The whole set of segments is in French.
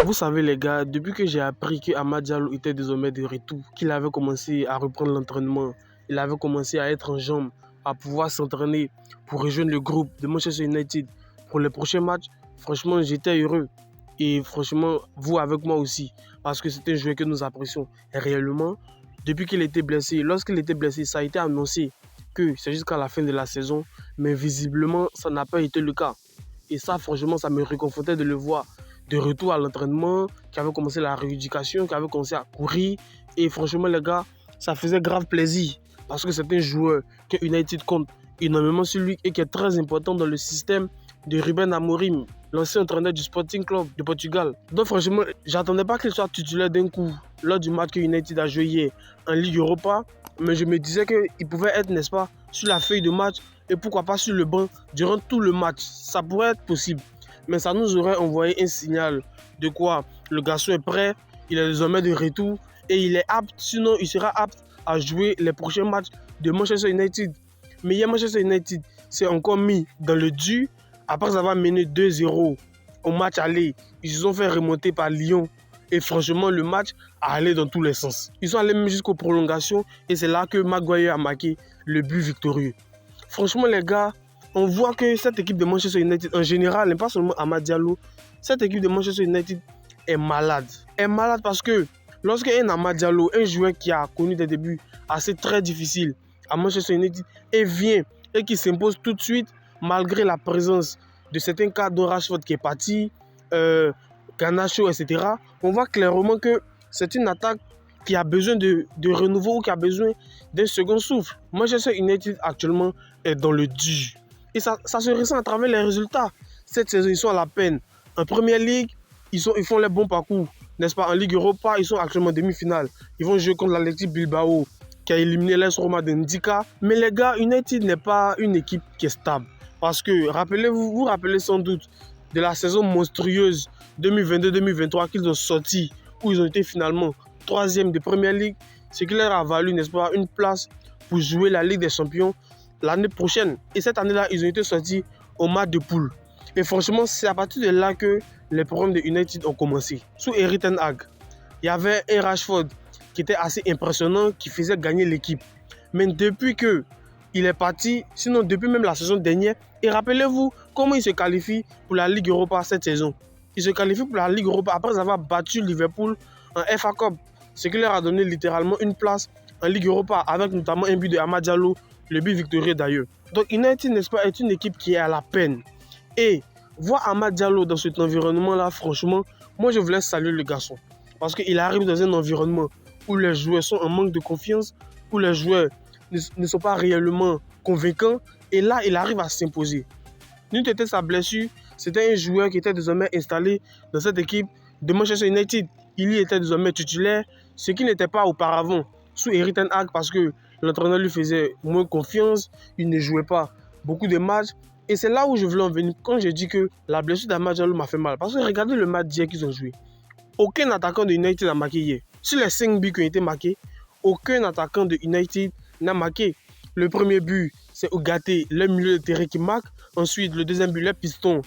Vous savez les gars, depuis que j'ai appris que Amad Diallo était désormais de retour, qu'il avait commencé à reprendre l'entraînement, il avait commencé à être en jambes, à pouvoir s'entraîner pour rejoindre le groupe de Manchester United pour les prochains matchs, franchement j'étais heureux. Et franchement, vous avec moi aussi, parce que c'est un joueur que nous apprécions. Et réellement, depuis qu'il était blessé, lorsqu'il était blessé, ça a été annoncé que c'est jusqu'à la fin de la saison, mais visiblement ça n'a pas été le cas. Et ça, franchement, ça me réconfortait de le voir de retour à l'entraînement, qui avait commencé la rééducation, qui avait commencé à courir. Et franchement, les gars, ça faisait grave plaisir. Parce que c'est un joueur que United compte énormément sur lui et qui est très important dans le système de Ruben Amorim, l'ancien entraîneur du Sporting Club de Portugal. Donc franchement, j'attendais pas qu'il soit titulaire d'un coup lors du match que United a joué hier en Ligue Europa. Mais je me disais qu'il pouvait être, n'est-ce pas, sur la feuille de match et pourquoi pas sur le banc durant tout le match. Ça pourrait être possible. Mais ça nous aurait envoyé un signal de quoi le garçon est prêt, il est désormais de retour et il est apte, sinon il sera apte à jouer les prochains matchs de Manchester United. Mais hier, Manchester United s'est encore mis dans le dur après avoir mené 2-0 au match aller. Ils se sont fait remonter par Lyon. Et franchement, le match a allé dans tous les sens. Ils sont allés même jusqu'aux prolongations et c'est là que Maguire a marqué le but victorieux. Franchement, les gars, on voit que cette équipe de Manchester United, en général, et pas seulement Amad Diallo, cette équipe de Manchester United est malade. Elle est malade parce que lorsqu'un Amad Diallo, un joueur qui a connu des débuts assez très difficiles à Manchester United, et vient et qui s'impose tout de suite, malgré la présence de certains cas dont Rashford qui est parti, Garnacho, etc., on voit clairement que c'est une attaque qui a besoin de renouveau ou qui a besoin d'un second souffle. Manchester United actuellement est dans le dur. Et ça se ressent à travers les résultats. Cette saison, ils sont à la peine. En Première Ligue, ils font les bons parcours. N'est-ce pas? En Ligue Europa, ils sont actuellement en demi-finale. Ils vont jouer contre l'Athletic Bilbao, qui a éliminé l'AS Roma d'Indica. Mais les gars, United n'est pas une équipe qui est stable. Parce que, vous vous rappelez sans doute de la saison monstrueuse 2022-2023 qu'ils ont sorti, où ils ont été finalement 3e de Première Ligue, ce qui leur a valu, n'est-ce pas, une place pour jouer la Ligue des Champions l'année prochaine. Et cette année-là, ils ont été sortis au match de poule. Et franchement, c'est à partir de là que les problèmes de United ont commencé. Sous Erik ten Hag, il y avait un Rashford qui était assez impressionnant, qui faisait gagner l'équipe. Mais depuis qu'il est parti, sinon depuis même la saison dernière, et rappelez-vous comment il se qualifie pour la Ligue Europa cette saison. Il se qualifie pour la Ligue Europa après avoir battu Liverpool en FA Cup, ce qui leur a donné littéralement une place en Ligue Europa, avec notamment un but de Amad Diallo, le but victorieux d'ailleurs. Donc United, n'est-ce pas, est une équipe qui est à la peine. Et voir Amad Diallo dans cet environnement-là, franchement, moi je voulais saluer le garçon. Parce qu'il arrive dans un environnement où les joueurs sont en manque de confiance, où les joueurs ne sont pas réellement convaincants. Et là, il arrive à s'imposer. N'eût été sa blessure, c'était un joueur qui était désormais installé dans cette équipe de Manchester United. Il y était désormais titulaire, ce qui n'était pas auparavant sous Erik ten Hag, parce que l'entraîneur lui faisait moins confiance, il ne jouait pas beaucoup de matchs. Et c'est là où je voulais en venir quand j'ai dit que la blessure d'Amad Diallo m'a fait mal. Parce que regardez le match d'hier qu'ils ont joué. Aucun attaquant de United n'a marqué hier. Sur les 5 buts qui ont été marqués, aucun attaquant de United n'a marqué. Le premier but, c'est Ougaté, le milieu de terrain qui marque. Ensuite, le deuxième but, le piston,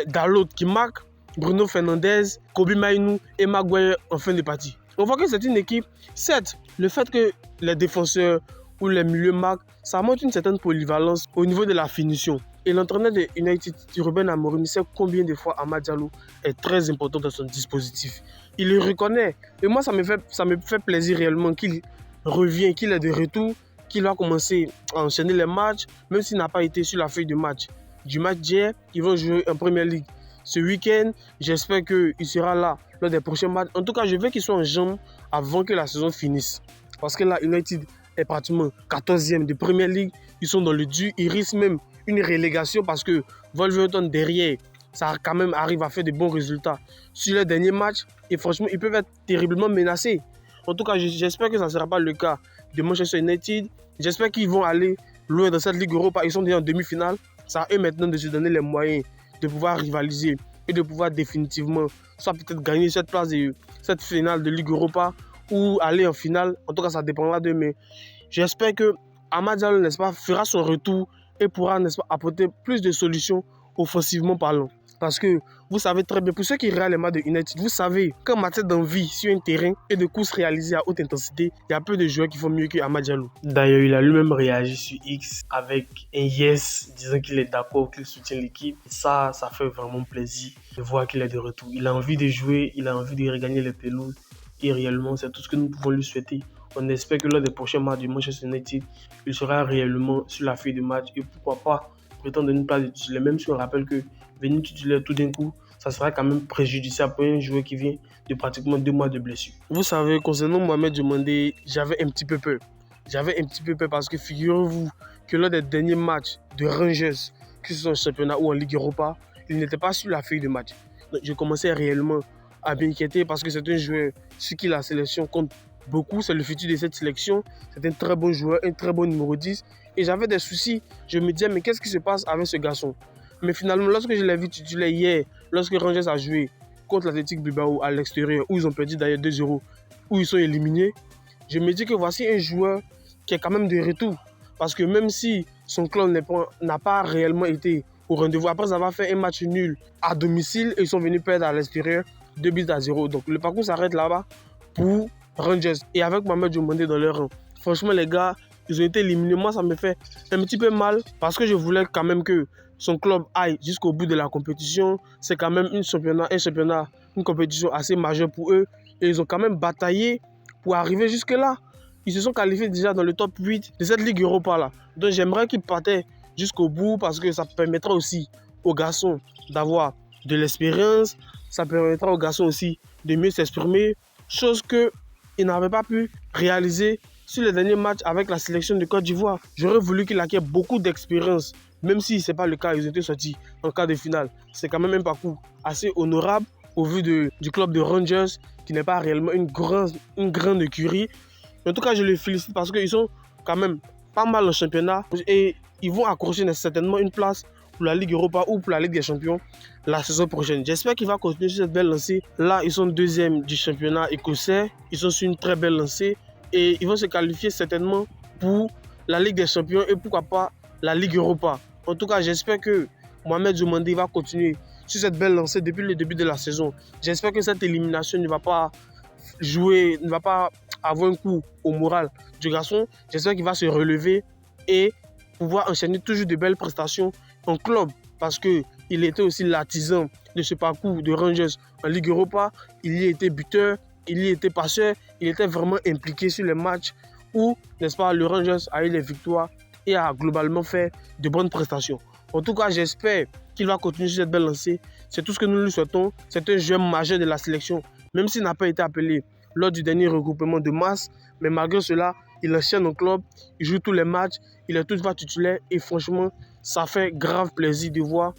Dalot qui marque. Bruno Fernandes, Kobe Mainoo et Maguire en fin de partie. On voit que c'est une équipe. Certes, le fait que les défenseurs ou les milieux marquent, ça montre une certaine polyvalence au niveau de la finition. Et l'entraîneur de United, Ruben Amorim, sait combien de fois Amad Diallo est très important dans son dispositif. Il le reconnaît. Et moi, ça me fait plaisir réellement qu'il revient, qu'il est de retour, qu'il va commencer à enchaîner les matchs, même s'il n'a pas été sur la feuille de match. Du match d'hier, ils vont jouer en Première Ligue. Ce week-end, j'espère qu'il sera là lors des prochains matchs. En tout cas, je veux qu'il soit en jambes avant que la saison finisse. Parce que là, United est pratiquement 14e de Première Ligue. Ils sont dans le dur. Ils risquent même une relégation parce que Wolverhampton derrière, ça quand même arrive à faire de bons résultats sur les derniers matchs. Et franchement, ils peuvent être terriblement menacés. En tout cas, j'espère que ça ne sera pas le cas de Manchester United. J'espère qu'ils vont aller loin dans cette Ligue Europa. Ils sont déjà en demi-finale. C'est à eux maintenant de se donner les moyens de pouvoir rivaliser et de pouvoir définitivement soit peut-être gagner cette place de cette finale de Ligue Europa ou aller en finale. En tout cas, ça dépendra d'eux. Mais j'espère que Amad Diallo, n'est-ce pas, fera son retour et pourra, n'est-ce pas, apporter plus de solutions offensivement parlant. Parce que vous savez très bien, pour ceux qui regardent les matchs de United, vous savez qu'en matière d'envie sur un terrain et de courses réalisées à haute intensité, il y a peu de joueurs qui font mieux que Amad Diallo. D'ailleurs, il a lui-même réagi sur X avec un yes, disant qu'il est d'accord, qu'il soutient l'équipe. Ça fait vraiment plaisir de voir qu'il est de retour. Il a envie de jouer, il a envie de regagner les pelouses. Et réellement, c'est tout ce que nous pouvons lui souhaiter. On espère que lors des prochains matchs du Manchester United, il sera réellement sur la feuille de match et pourquoi pas prétendre une place de titulaire, même si on rappelle que venir titulaire tout d'un coup, ça sera quand même préjudiciable pour un joueur qui vient de pratiquement 2 mois de blessure. Vous savez, concernant Mohamed Diomandé, j'avais un petit peu peur. Parce que figurez-vous que lors des derniers matchs de Rangers, que ce soit en championnat ou en Ligue Europa, il n'était pas sur la feuille de match. Donc, je commençais réellement à m'inquiéter parce que c'est un joueur sur qui la sélection compte beaucoup. C'est le futur de cette sélection. C'est un très bon joueur, un très bon numéro 10. Et j'avais des soucis. Je me disais, mais qu'est-ce qui se passe avec ce garçon? Mais finalement, lorsque je l'ai vu titulaire hier, lorsque Rangers a joué contre l'Athletic Bilbao à l'extérieur, où ils ont perdu d'ailleurs 2-0, où ils sont éliminés, je me dis que voici un joueur qui est quand même de retour. Parce que même si son club n'a pas réellement été au rendez-vous, après avoir fait un match nul à domicile, ils sont venus perdre à l'extérieur 2-0. Donc le parcours s'arrête là-bas pour Rangers. Et avec Mohamed Diomandé dans leur rang, franchement les gars, ils ont été éliminés. Moi ça me fait un petit peu mal parce que je voulais quand même que son club aille jusqu'au bout de la compétition. C'est quand même un championnat, une compétition assez majeure pour eux. Et ils ont quand même bataillé pour arriver jusque-là. Ils se sont qualifiés déjà dans le top 8 de cette Ligue Europa là. Donc j'aimerais qu'ils partaient jusqu'au bout parce que ça permettra aussi aux garçons d'avoir de l'expérience. Ça permettra aux garçons aussi de mieux s'exprimer. Chose qu'ils n'avaient pas pu réaliser sur les derniers matchs avec la sélection de Côte d'Ivoire. J'aurais voulu qu'ils acquièrent beaucoup d'expérience. Même si ce n'est pas le cas, ils ont été sortis en quart de finale. C'est quand même un parcours assez honorable au vu du club de Rangers qui n'est pas réellement une grande écurie. En tout cas, je les félicite parce qu'ils sont quand même pas mal en championnat et ils vont accrocher certainement une place pour la Ligue Europa ou pour la Ligue des Champions la saison prochaine. J'espère qu'il va continuer sur cette belle lancée. Là, ils sont deuxième du championnat écossais. Ils sont sur une très belle lancée et ils vont se qualifier certainement pour la Ligue des Champions et pourquoi pas la Ligue Europa. En tout cas, j'espère que Mohamed Diomandé va continuer sur cette belle lancée depuis le début de la saison. J'espère que cette élimination ne va pas avoir un coup au moral du garçon. J'espère qu'il va se relever et pouvoir enchaîner toujours de belles prestations en club parce qu'il était aussi l'artisan de ce parcours de Rangers en Ligue Europa. Il y était buteur, il y était passeur, il était vraiment impliqué sur les matchs où, n'est-ce pas, le Rangers a eu les victoires et a globalement fait de bonnes prestations. En tout cas, j'espère qu'il va continuer sur cette belle lancée. C'est tout ce que nous lui souhaitons. C'est un joueur majeur de la sélection, même s'il n'a pas été appelé lors du dernier regroupement de masse. Mais malgré cela, il enchaîne au club, il joue tous les matchs, il est toutefois titulaire et franchement, ça fait grave plaisir de voir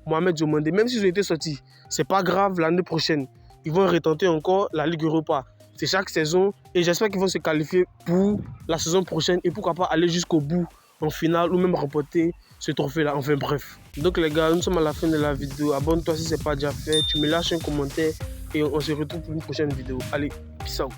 Mohamed Diomandé. Même s'ils ont été sortis, c'est pas grave, l'année prochaine, ils vont retenter encore la Ligue Europa. C'est chaque saison et j'espère qu'ils vont se qualifier pour la saison prochaine et pourquoi pas aller jusqu'au bout en finale ou même remporter ce trophée-là. Enfin bref. Donc les gars, nous sommes à la fin de la vidéo. Abonne-toi si ce n'est pas déjà fait. Tu me lâches un commentaire et on se retrouve pour une prochaine vidéo. Allez, peace out.